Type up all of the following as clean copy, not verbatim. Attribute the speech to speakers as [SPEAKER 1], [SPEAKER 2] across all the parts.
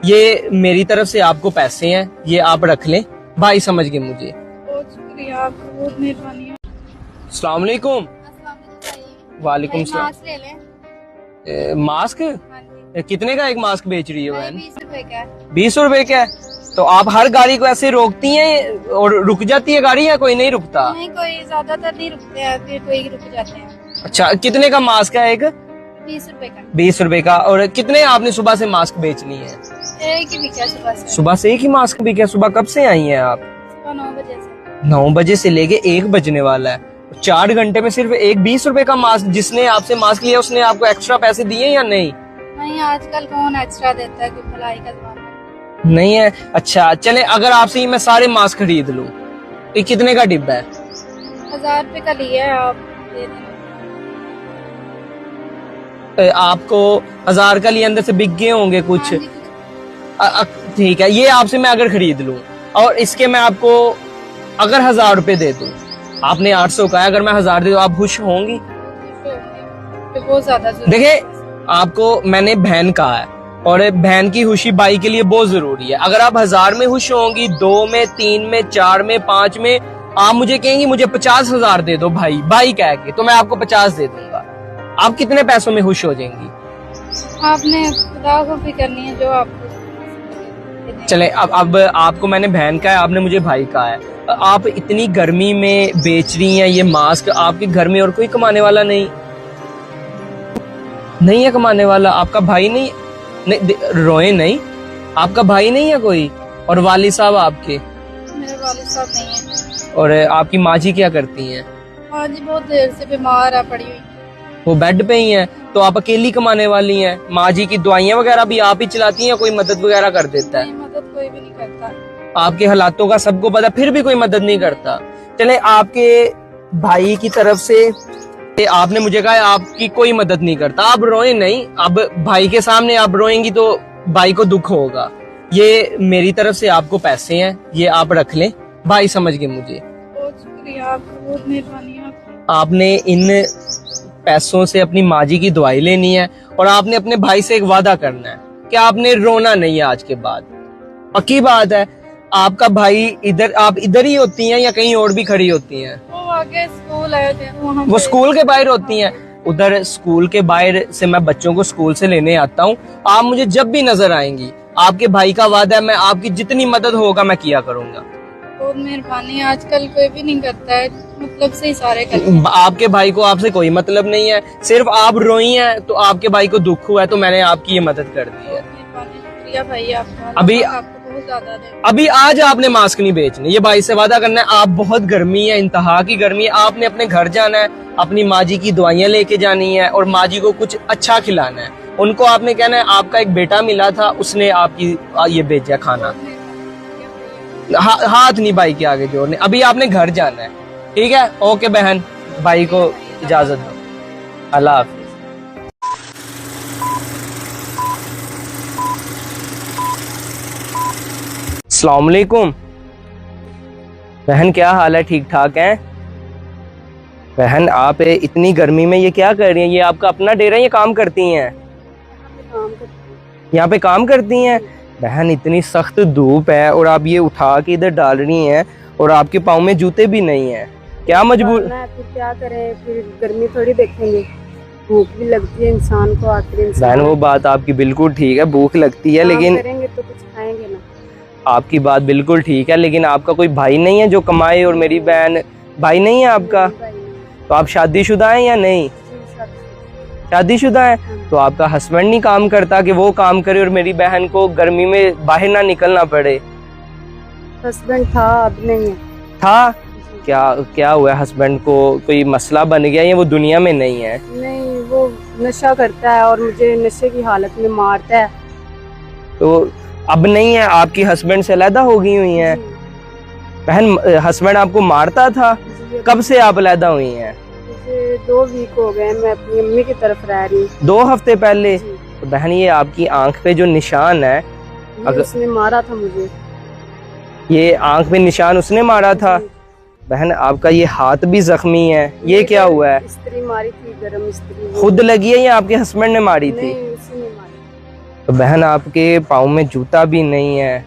[SPEAKER 1] ये मेरी तरफ से आपको पैसे हैं, ये आप रख लें। भाई समझ गए मुझे।
[SPEAKER 2] बहुत शुक्रिया, आपको बहुत मेहरबानी है।
[SPEAKER 1] अस्सलाम वालेकुम। वालेकुम सलाम।
[SPEAKER 2] मास्क ले लें।
[SPEAKER 1] मास्क
[SPEAKER 2] हाँ जी।
[SPEAKER 1] कितने का एक मास्क बेच रही है बहन?
[SPEAKER 2] 20 रुपए का है।
[SPEAKER 1] 20 रुपए का है। तो आप हर गाड़ी को ऐसे रोकती हैं और रुक जाती है गाड़ी, या कोई नहीं रुकता?
[SPEAKER 2] नहीं, कोई ज्यादातर नहीं रुकते हैं, फिर कोई रुक जाते हैं।
[SPEAKER 1] अच्छा, कितने का मास्क है एक?
[SPEAKER 2] 20 रुपए का।
[SPEAKER 1] 20 रुपए का। और कितने आपने सुबह से मास्क बेचनी है?
[SPEAKER 2] एक ही बिका सुबह से।
[SPEAKER 1] सुबह से एक ही मास्क बिका? सुबह कब से आई हैं आप?
[SPEAKER 2] सुबह 9 बजे से।
[SPEAKER 1] 9 बजे से लेके 1 बजने वाला है। 4 घंटे में सिर्फ एक 20 रुपए का मास्क। जिसने आपसे मास्क लिया उसने आपको एक्स्ट्रा पैसे दिए या नहीं?
[SPEAKER 2] नहीं, आजकल कौन एक्स्ट्रा देता है, कोई भलाई का जमाना
[SPEAKER 1] नहीं है। अच्छा चले, अगर आपसे ही मैं सारे मास्क खरीद लूं, ये कितने का डिब्बा है?
[SPEAKER 2] 1000 रुपए का लिया है, आप दे देना।
[SPEAKER 1] आपको 1000 का लिए, अंदर से बिक गए होंगे कुछ।
[SPEAKER 2] हाँ जी,
[SPEAKER 1] ठीक है, ये आपसे मैं अगर खरीद लूं और इसके मैं आपको अगर 1000 रुपए दे दूं, आपने 800 का है, अगर मैं 1000 दे दूं, आप खुश होंगी?
[SPEAKER 2] तो बहुत ज्यादा जरूरी है।
[SPEAKER 1] देखिए, आपको मैंने बहन कहा है और बहन की खुशी भाई के लिए बहुत जरूरी है। अगर आप 1000 में खुश होंगी, 2 में, 3 में, 4 में, 5 में, आप मुझे कहेंगी मुझे 50,000 दे दो भाई, भाई कह के, तो मैं आपको 50 दे दूंगा। आप कितने पैसों में खुश हो जाएंगी?
[SPEAKER 2] आपने खुदा को भी करनी है जो आपको।
[SPEAKER 1] चले, अब आपको मैंने बहन का है, आपने मुझे भाई का है। आप इतनी गर्मी में बेच रही हैं ये मास्क, आपके घर में और कोई कमाने वाला नहीं है कमाने वाला? आपका भाई नहीं? रोए नहीं, आपका भाई नहीं है कोई? और वालिद साहब आपके?
[SPEAKER 2] मेरे वालिद साहब नहीं है।
[SPEAKER 1] और आपकी माँ जी क्या करती हैं?
[SPEAKER 2] हाँ जी, बहुत देर से बीमार है, पड़ी हुई।
[SPEAKER 1] वो बेड पे ही हैं। तो आप अकेली कमाने वाली हैं। माँ जी की दवाइयाँ वगैरह भी आप ही चलाती हैं, कोई मदद वगैरह कर देता है?
[SPEAKER 2] नहीं, मदद कोई भी नहीं करता।
[SPEAKER 1] आपके हालातों का सबको पता, फिर भी कोई मदद नहीं करता। चले, आपके भाई की तरफ से आपने मुझे कहा आपकी कोई मदद नहीं करता। आप रोए नहीं, अब भाई के सामने आप रोएंगी तो भाई को दुख होगा। ये मेरी तरफ से आपको पैसे हैं, ये आप रख लें। भाई समझ गए मुझे।
[SPEAKER 2] बहुत शुक्रिया, आपको बहुत मेहरबानी है।
[SPEAKER 1] आपने इन पैसों से अपनी माँ जी की दवाई लेनी है और आपने अपने भाई से एक वादा करना है कि आपने रोना नहीं है आज के बाद। पक्की बात है? आपका भाई इधर, आप इधर ही होती हैं या कहीं और भी खड़ी होती हैं?
[SPEAKER 2] वो आगे स्कूल है,
[SPEAKER 1] वो स्कूल के बाहर होती हैं। उधर स्कूल के बाहर से मैं बच्चों को स्कूल से लेने आता हूँ। आप मुझे जब भी नजर आएंगी, आपके भाई का वादा है, मैं आपकी जितनी मदद होगा मैं किया करूंगा।
[SPEAKER 2] बहुत मेहरबानी। आजकल कोई भी नहीं करता है, मतलब से ही सारे करते हैं।
[SPEAKER 1] आपके भाई को आपसे कोई मतलब नहीं है, सिर्फ आप रोई हैं तो आपके भाई को दुख हुआ है, तो मैंने आपकी ये मदद कर दी है।
[SPEAKER 2] बहुत मेहरबानी, शुक्रिया भाई आपका।
[SPEAKER 1] अभी
[SPEAKER 2] आपको बहुत ज्यादा दे।
[SPEAKER 1] अभी आज आपने मास्क नहीं बेचने, ये भाई से वादा करना है। आप बहुत गर्मी है, इंतहा की गर्मी है, आपने अपने घर जाना है, अपनी माँ जी की दवाइयाँ लेके जानी है और माँ जी को कुछ अच्छा खिलाना है। उनको आपने कहना है आपका एक बेटा मिला था, उसने आपकी ये भेजा खाना। हाथ नहीं भाई के आगे जोड़ने। अभी आपने घर जाना है, ठीक है? ओके बहन, भाई को इजाजत दो। अल्लाह हाफिज। अस्सलाम वालेकुम बहन, क्या हाल है? ठीक ठाक हैं बहन? आप इतनी गर्मी में ये क्या कर रही हैं? ये आपका अपना डेरा है या काम करती हैं? यहाँ पे काम करती हैं बहन? इतनी सख्त धूप है और आप ये उठा के इधर डाल रही हैं और आपके पाँव में जूते भी नहीं हैं। क्या मजबूर?
[SPEAKER 3] तो क्या करें, फिर गर्मी थोड़ी देखेंगे, भूख भी लगती है इंसान को। आखिर
[SPEAKER 1] बहन वो बात आपकी बिल्कुल ठीक है, भूख लगती है, लेकिन
[SPEAKER 3] करेंगे तो कुछ खाएंगे ना।
[SPEAKER 1] आपकी बात बिल्कुल ठीक है, लेकिन आपका कोई भाई नहीं है जो कमाए? और मेरी बहन, भाई नहीं है आपका? तो आप शादीशुदा हैं या नहीं? शादीशुदा है। तो आपका हस्बैंड नहीं काम करता कि वो काम करे और मेरी बहन को गर्मी में बाहर ना निकलना पड़े?
[SPEAKER 3] हस्बैंड था, अब नहीं है।
[SPEAKER 1] था? क्या हुआ हस्बैंड को? कोई मसला बन गया या वो दुनिया में नहीं है?
[SPEAKER 3] नहीं, वो नशा करता है और मुझे नशे की हालत में मारता है।
[SPEAKER 1] तो अब नहीं है? आपकी हस्बैंड से अलहदा हो गई हुई हैं बहन? हस्बैंड आपको मारता था? कब से आप अलहदा हुई हैं?
[SPEAKER 3] 2 वीक हो गए, मैं अपनी अम्मी की तरफ रह रही हूँ।
[SPEAKER 1] 2 हफ्ते पहले? तो बहन ये आपकी आंख पे जो निशान है, अगर
[SPEAKER 3] उसने मारा था मुझे,
[SPEAKER 1] ये आंख पे निशान उसने मारा था बहन। आपका ये हाथ भी जख्मी है, ये क्या हुआ है?
[SPEAKER 3] इस्त्री मारी थी, गरम इस्त्री।
[SPEAKER 1] खुद लगी है या आपके हस्बैंड ने मारी थी?
[SPEAKER 3] नहीं, उसी ने मारी।
[SPEAKER 1] तो बहन आपके पाँव में जूता भी नहीं है,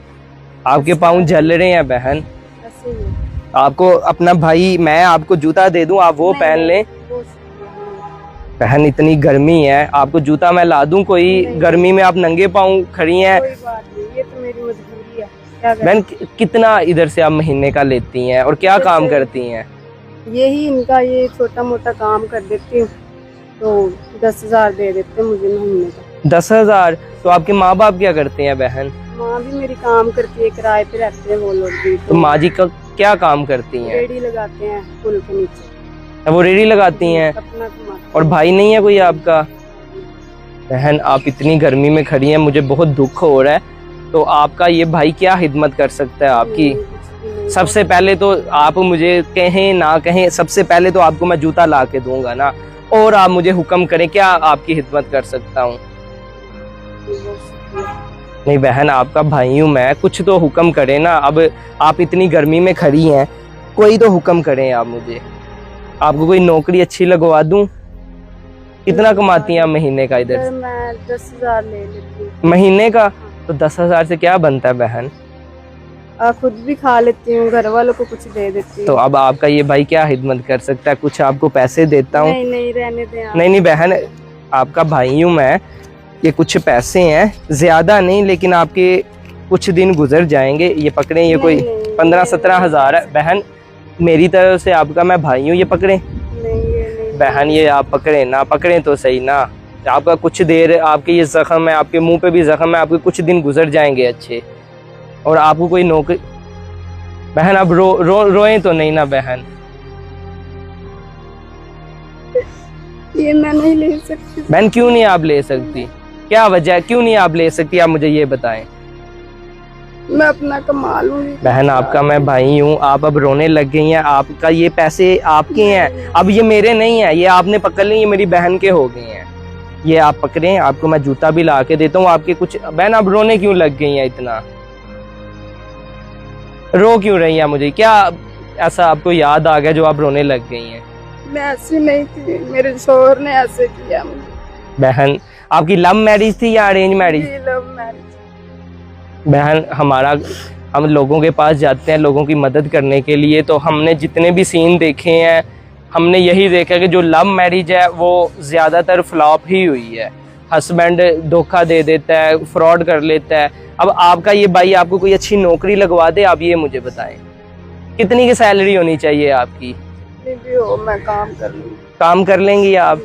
[SPEAKER 1] आपके पाँव जल रहे हैं बहन।
[SPEAKER 3] ऐसे ही है।
[SPEAKER 1] आपको अपना भाई, मैं आपको जूता दे दूं, आप वो
[SPEAKER 3] नहीं,
[SPEAKER 1] पहन लें।
[SPEAKER 3] वो नहीं।
[SPEAKER 1] बहन इतनी गर्मी है, आपको जूता मैं ला दूं कोई?
[SPEAKER 3] नहीं।
[SPEAKER 1] गर्मी में आप नंगे पाँव खड़ी हैं।
[SPEAKER 3] कोई बात नहीं, ये तो मेरी मजबूरी है, क्या करें।
[SPEAKER 1] बहन कितना इधर से आप महीने का लेती हैं और क्या काम करती हैं?
[SPEAKER 3] यही इनका ये छोटा मोटा काम कर देती हूँ, तो 10,000 दे देते हैं मुझे महीने का।
[SPEAKER 1] 10,000? तो आपके माँ बाप क्या करते हैं बहन?
[SPEAKER 3] माँ भी मेरी काम करती है, किराए पे रहते हैं वो लोग भी।
[SPEAKER 1] तो माँ जी का क्या काम करती हैं?
[SPEAKER 3] रेडी लगाते हैं पुल के नीचे,
[SPEAKER 1] वो रेडी लगाती हैं।
[SPEAKER 3] अपना कमाते
[SPEAKER 1] और भाई नहीं है कोई आपका? बहन आप इतनी गर्मी में खड़ी हैं, मुझे बहुत दुख हो रहा है। तो आपका ये भाई क्या हिदमत कर सकता है आपकी?
[SPEAKER 3] हैं। कुछ भी नहीं।
[SPEAKER 1] सबसे पहले तो आप मुझे कहें ना कहें, सबसे पहले तो आपको मैं जूता ला के दूंगा ना, और आप मुझे हुक्म करें, क्या आपकी हिदमत कर सकता हूँ? नहीं बहन, आपका भाई हूँ मैं, कुछ तो हुक्म करें ना। अब आप इतनी गर्मी में खड़ी हैं, कोई तो हुक्म करें आप मुझे। आपको कोई नौकरी अच्छी लगवा दूं? कितना कमाती हैं आप महीने का इधर?
[SPEAKER 3] सर मैं 10,000 ले लेती हूँ
[SPEAKER 1] महीने का? तो 10,000 से क्या बनता है बहन?
[SPEAKER 3] खुद भी खा लेती हूँ, घर वालों को कुछ दे देती
[SPEAKER 1] तो
[SPEAKER 3] हूँ।
[SPEAKER 1] अब आपका ये भाई क्या हिदमत कर सकता है? कुछ आपको पैसे देता हूँ।
[SPEAKER 3] नहीं नहीं, रहने दें आप।
[SPEAKER 1] नहीं नहीं बहन, आपका भाई हूँ मैं, ये कुछ पैसे हैं, ज्यादा नहीं, लेकिन आपके कुछ दिन गुजर जाएंगे। ये पकड़े, ये कोई
[SPEAKER 3] नहीं, नहीं,
[SPEAKER 1] 15-17 हज़ार है बहन, मेरी तरफ से आपका मैं भाई हूँ, ये पकड़े।
[SPEAKER 3] नहीं ये नहीं।
[SPEAKER 1] बहन ये आप पकड़े ना, पकड़े तो सही ना। आपका कुछ देर, आपके ये जख्म है, आपके मुंह पे भी जख्म है, आपके कुछ दिन गुजर जाएंगे अच्छे, और आपको कोई नौकरी। बहन अब रोए तो नहीं ना बहन?
[SPEAKER 3] ये मैं नहीं ले सकती।
[SPEAKER 1] बहन क्यों नहीं आप ले सकती? क्या वजह है, क्यों नहीं आप ले सकती? आप मुझे ये बताएं।
[SPEAKER 3] मैं अपना कमा लूंगी।
[SPEAKER 1] बहन आपका मैं भाई हूँ, आप अब रोने लग गई हैं। आपका ये पैसे आपके हैं, अब ये मेरे नहीं है, ये आपने पकड़ ली, ये मेरी बहन के हो गए हैं। ये आप पकड़े, आपको मैं जूता भी ला के देता हूँ आपके कुछ। बहन आप रोने क्यों लग गई हैं इतना? रो क्यों रही हैं? मुझे क्या ऐसा आपको याद आ गया जो आप रोने लग गई हैं?
[SPEAKER 3] मैं ऐसी नहीं थी, मेरे शोहर ने ऐसे किया मुझे।
[SPEAKER 1] बहन आपकी लव मैरिज थी या अरेंज मैरिज?
[SPEAKER 3] Love marriage.
[SPEAKER 1] बहन हम लोगों के पास जाते हैं लोगों की मदद करने के लिए, तो हमने जितने भी सीन देखे हैं, हमने यही देखा कि जो लव मैरिज है वो ज़्यादातर फ्लॉप ही हुई है। हस्बैंड धोखा दे देता है, फ्रॉड कर लेता है। अब आपका ये भाई आपको कोई अच्छी नौकरी लगवा दे, आप ये मुझे बताएं, कितनी की सैलरी होनी चाहिए आपकी?
[SPEAKER 3] भी हो, मैं काम कर लूंगी।
[SPEAKER 1] काम कर लेंगी आप?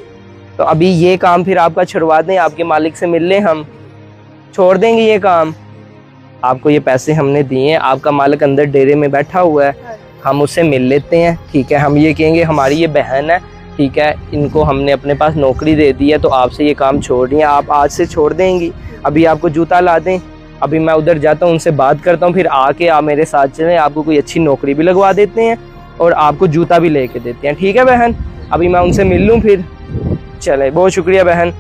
[SPEAKER 1] तो अभी ये काम फिर आपका छुड़वा दें, आपके मालिक से मिल लें, हम छोड़ देंगे ये काम। आपको ये पैसे हमने दिए हैं, आपका मालिक अंदर डेरे में बैठा हुआ है, हम उससे मिल लेते हैं, ठीक है? हम ये कहेंगे हमारी ये बहन है, ठीक है, इनको हमने अपने पास नौकरी दे दी है, तो आपसे ये काम छोड़ रही है, आप आज से छोड़ देंगी। अभी आपको जूता ला दें, अभी मैं उधर जाता हूँ, उनसे बात करता हूँ, फिर आके आप मेरे साथ चलें, आपको कोई अच्छी नौकरी भी लगवा देते हैं और आपको जूता भी लेके देते हैं, ठीक है बहन? अभी मैं उनसे मिल लूँ फिर। चले, बहुत शुक्रिया बहन।